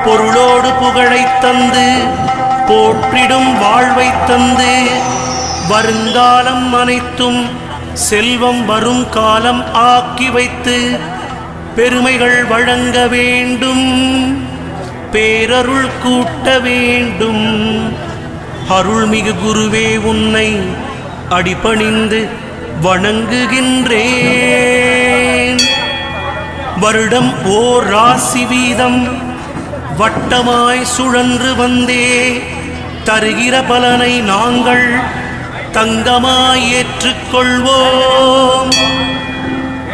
பொருளோடு புகழைத் தந்து போற்றிடும் வாழ்வைத் தந்து வருங்காலம் அனைத்தும் செல்வம் வரும் காலம் ஆக்கி வைத்து பெருமைகள் வழங்க வேண்டும், பேரருள் கூட்ட வேண்டும். அருள்மிகு குருவே உன்னை அடிபணிந்து வணங்குகின்றேன். வருடம் ஓர் ராசி வீதம் வட்டமாய் சுழன்று வந்தே தருகிற பலனை நாங்கள் தங்கமாய் ஏற்றுக்கொள்வோம்.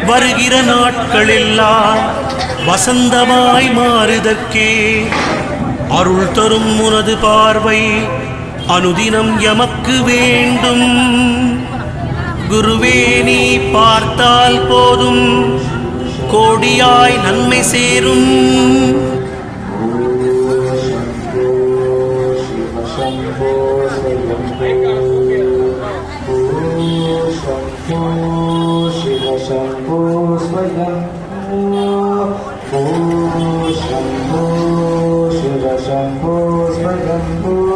வருகிற நாட்களெல்லாம் வசந்தமாய் மாறுதற்கே அருள் தரும் உனது பார்வை அனுதினம் எமக்கு வேண்டும். குருவே நீ பார்த்தால் போதும் கோடியாய் நன்மை சேரும். शंभो स्वयं शंभो शिव शंभो स्वयं